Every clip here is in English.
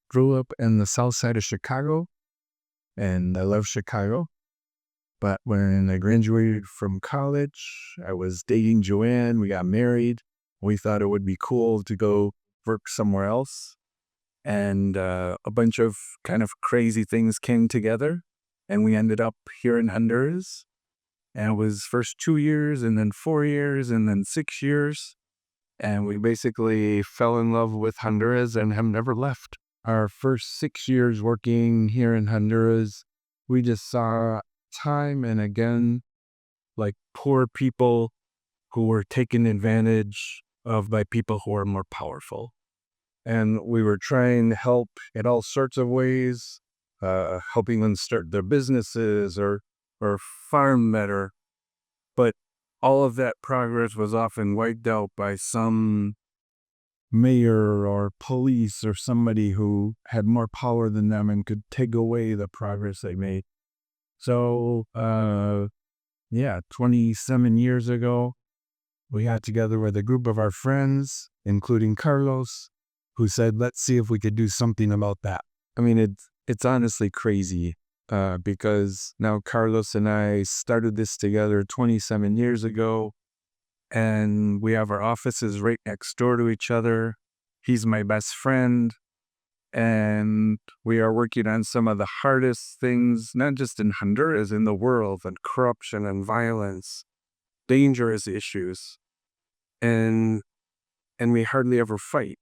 grew up in the south side of Chicago, and I love Chicago. But when I graduated from college, I was dating Joanne. We got married. We thought it would be cool to go work somewhere else. And a bunch of kind of crazy things came together. And we ended up here in Honduras. And it was first 2 years, and then 4 years, and then 6 years. And we basically fell in love with Honduras and have never left. Our first 6 years working here in Honduras, we just saw time and again, like poor people who were taken advantage of by people who are more powerful. And we were trying to help in all sorts of ways, helping them start their businesses or farm better. But all of that progress was often wiped out by some mayor or police or somebody who had more power than them and could take away the progress they made. So, 27 years ago, we got together with a group of our friends, including Carlos, who said, let's see if we could do something about that. I mean, it's honestly crazy because now Carlos and I started this together 27 years ago, and we have our offices right next door to each other. He's my best friend. And we are working on some of the hardest things, not just in Honduras, in the world, and corruption and violence, dangerous issues. And we hardly ever fight.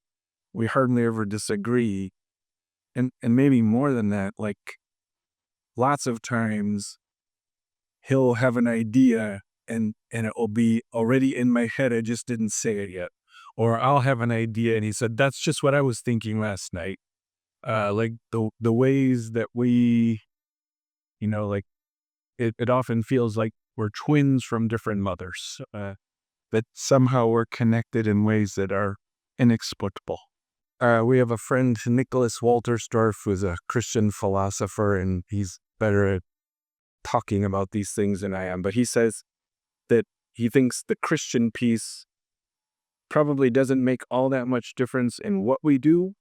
We hardly ever disagree. And maybe more than that, like lots of times he'll have an idea and it will be already in my head. I just didn't say it yet. Or I'll have an idea and he said, that's just what I was thinking last night. Like the ways that we, like it often feels like we're twins from different mothers, but somehow we're connected in ways that are inexplicable. We have a friend, Nicholas Walterstorff, who's a Christian philosopher, and he's better at talking about these things than I am. But he says that he thinks the Christian piece probably doesn't make all that much difference in what we do,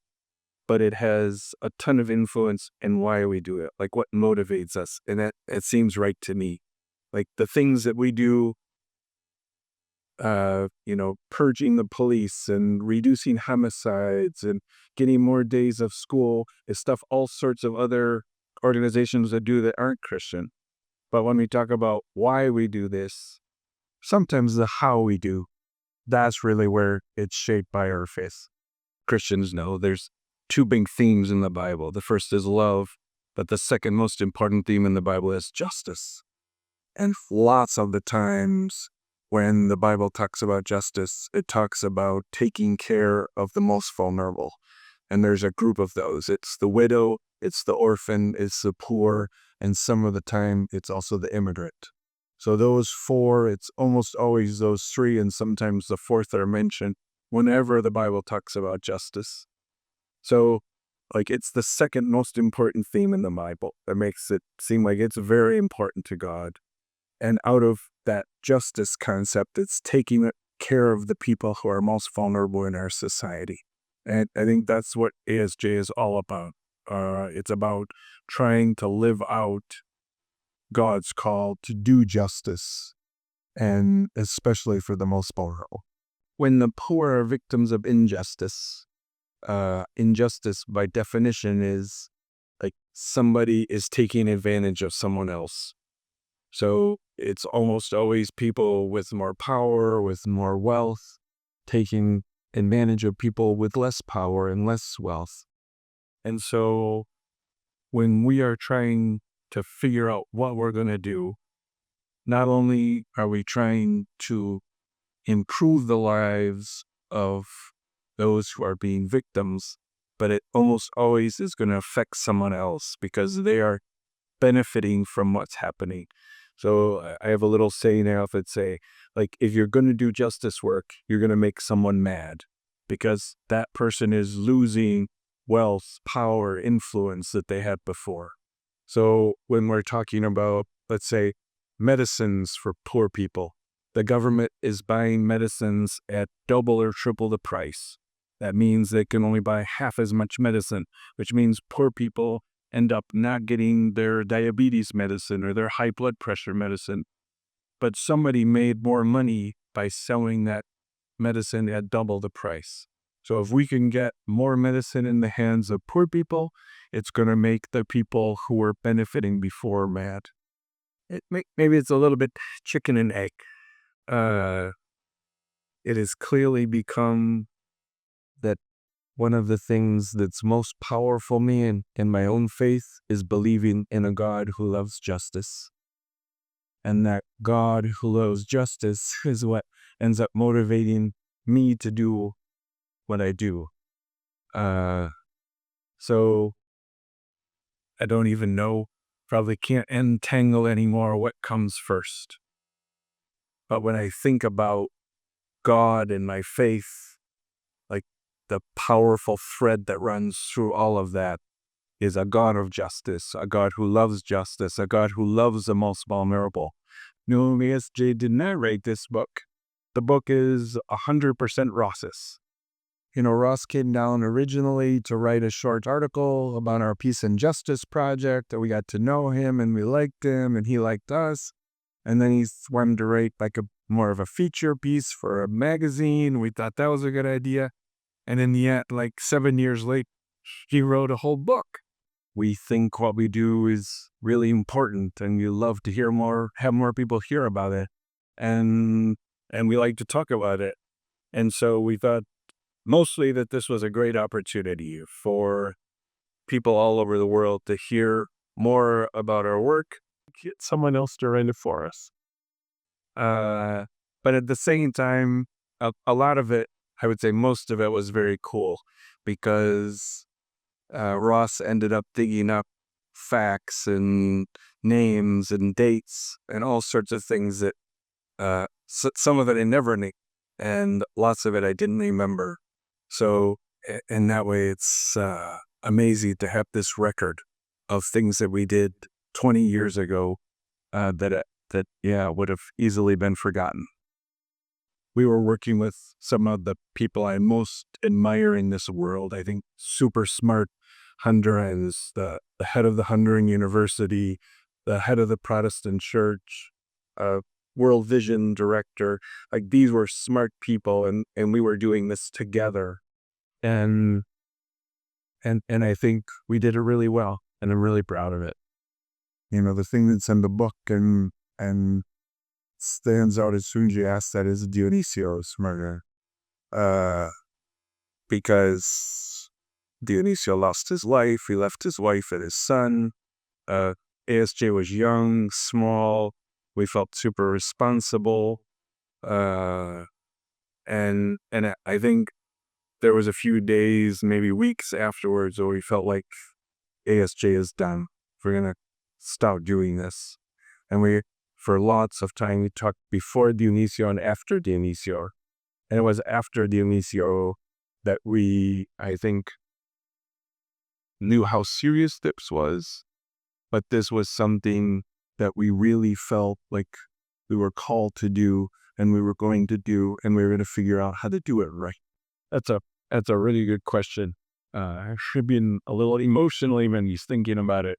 but it has a ton of influence in why we do it, like what motivates us. And that it seems right to me. Like the things that we do, purging the police and reducing homicides and getting more days of school is stuff all sorts of other organizations that do that aren't Christian. But when we talk about why we do this, sometimes the how we do, that's really where it's shaped by our faith. Christians know there's two big themes in the Bible. The first is love, but the second most important theme in the Bible is justice. And lots of the times when the Bible talks about justice, it talks about taking care of the most vulnerable. And there's a group of those. It's the widow, it's the orphan, it's the poor, and some of the time it's also the immigrant. So those four, it's almost always those three, and sometimes the fourth are mentioned whenever the Bible talks about justice. So, it's the second most important theme in the Bible that makes it seem like it's very important to God. And out of that justice concept, it's taking care of the people who are most vulnerable in our society. And I think that's what ASJ is all about. It's about trying to live out God's call to do justice, and especially for the most vulnerable. When the poor are victims of injustice, injustice by definition is like somebody is taking advantage of someone else. So it's almost always people with more power, with more wealth, taking advantage of people with less power and less wealth. And so when we are trying to figure out what we're going to do, not only are we trying to improve the lives of those who are being victims, but it almost always is going to affect someone else because they are benefiting from what's happening. So I have a little saying I often say, if you're going to do justice work, you're going to make someone mad because that person is losing wealth, power, influence that they had before. So when we're talking about, let's say, medicines for poor people, the government is buying medicines at double or triple the price. That means they can only buy half as much medicine, which means poor people end up not getting their diabetes medicine or their high blood pressure medicine. But somebody made more money by selling that medicine at double the price. So if we can get more medicine in the hands of poor people, it's going to make the people who were benefiting before mad. Maybe it's a little bit chicken and egg. It has clearly become that one of the things that's most powerful me in my own faith is believing in a God who loves justice. And that God who loves justice is what ends up motivating me to do what I do. So I don't even know, probably can't untangle anymore what comes first. But when I think about God and my faith, like the powerful thread that runs through all of that is a God of justice, a God who loves justice, a God who loves the most vulnerable. No, ASJ did not write this book. The book is 100% Ross's. Ross came down originally to write a short article about our Peace and Justice project, that we got to know him and we liked him and he liked us. And then he wanted to write like more of a feature piece for a magazine. We thought that was a good idea. And in the end, like 7 years later, he wrote a whole book. We think what we do is really important and we love to hear more, have more people hear about it. And we like to talk about it. And so we thought mostly that this was a great opportunity for people all over the world to hear more about our work, get someone else to write it for us. But at the same time, a lot of it, I would say most of it was very cool because Ross ended up digging up facts and names and dates and all sorts of things that some of it I never knew and lots of it I didn't remember. So in that way, it's amazing to have this record of things that we did 20 years ago that would have easily been forgotten. We were working with some of the people I most admire in this world. I think super smart Hondurans, the head of the Honduran University, the head of the Protestant Church, World Vision director. Like these were smart people, and we were doing this together. And I think we did it really well, and I'm really proud of it. The thing that's in the book and stands out as soon as you ask that is Dionisio's murder. Because Dionisio lost his life, he left his wife and his son. ASJ was young, small, we felt super responsible. And I think there was a few days, maybe weeks afterwards, where we felt like ASJ is done. We're going to stop doing this. And for lots of time, we talked before Dionisio and after Dionisio. And it was after Dionisio that we, I think, knew how serious this was. But this was something that we really felt like we were called to do and we were going to do, and we were going to figure out how to do it right. That's a really good question. I should be a little emotionally when he's thinking about it.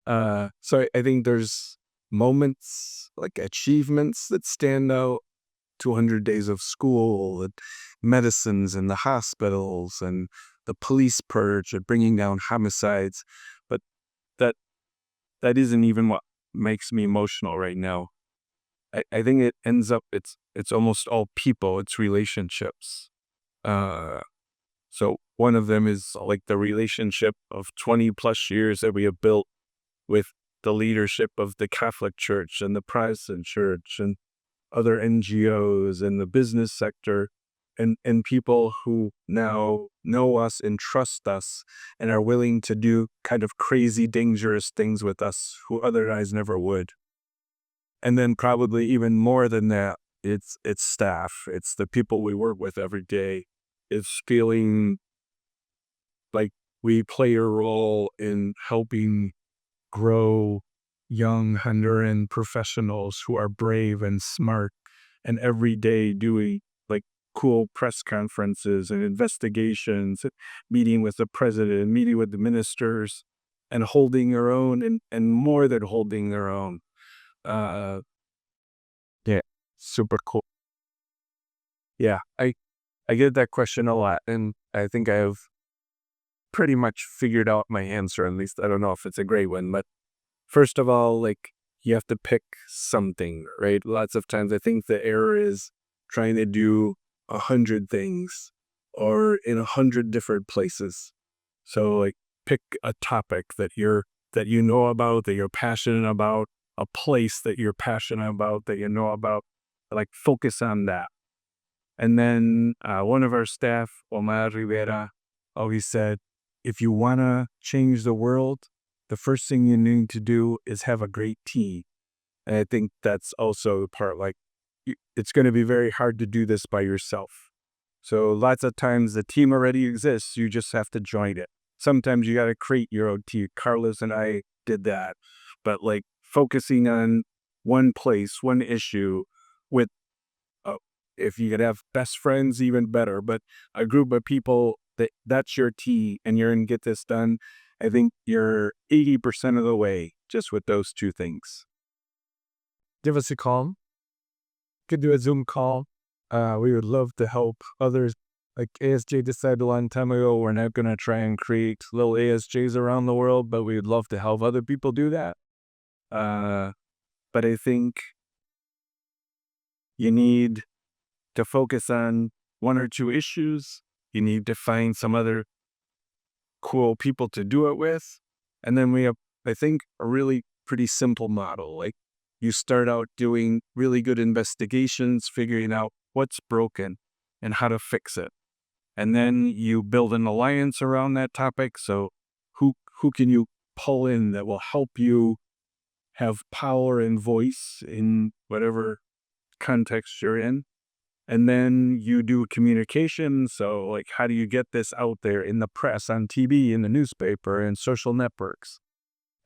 So I think there's moments, like achievements that stand out. 200 days of school, and medicines in the hospitals, and the police purge, and bringing down homicides. But that isn't even what makes me emotional right now. I think it ends up, it's almost all people, it's relationships. So one of them is like the relationship of 20 plus years that we have built with the leadership of the Catholic Church and the Protestant Church and other NGOs and the business sector, and people who now know us and trust us and are willing to do kind of crazy, dangerous things with us who otherwise never would. And then probably even more than that, it's staff. It's the people we work with every day. It's feeling like we play a role in helping grow young Honduran professionals who are brave and smart and every day doing, like, cool press conferences and investigations, meeting with the president, meeting with the ministers, and holding their own, and more than holding their own. Uh, yeah, super cool. Yeah, I get that question a lot, and I think I've pretty much figured out my answer. At least I don't know if it's a great one, but first of all, like, you have to pick something, right? Lots of times I think the error is trying to do 100 things or in 100 different places. So like, pick a topic that you know about, that you're passionate about, a place that you're passionate about, that you know about, like focus on that. And then one of our staff, Omar Rivera, always said, if you want to change the world, the first thing you need to do is have a great team. And I think that's also the part, like, it's going to be very hard to do this by yourself. So lots of times the team already exists. You just have to join it. Sometimes you got to create your own team. Carlos and I did that. But like focusing on one place, one issue with, uh, if you could have best friends, even better, but a group of people that's your team and you're going to get this done. I think you're 80% of the way just with those two things. Give us a call. Could do a Zoom call. We would love to help others. Like ASJ decided a long time ago, we're not going to try and create little ASJs around the world, but we would love to help other people do that. But I think you need to focus on one or two issues. You need to find some other cool people to do it with. And then we have, I think, a really pretty simple model. Like, you start out doing really good investigations, figuring out what's broken and how to fix it. And then you build an alliance around that topic. So who can you pull in that will help you have power and voice in whatever context you're in? And then you do communication. So like, how do you get this out there in the press, on TV, in the newspaper, and social networks?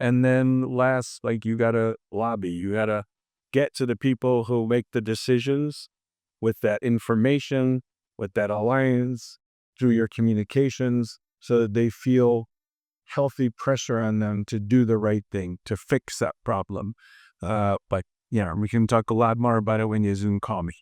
And then last, like, you got to lobby. You got to get to the people who make the decisions with that information, with that alliance, through your communications, so that they feel healthy pressure on them to do the right thing, to fix that problem. But yeah, we can talk a lot more about it when you Zoom call me.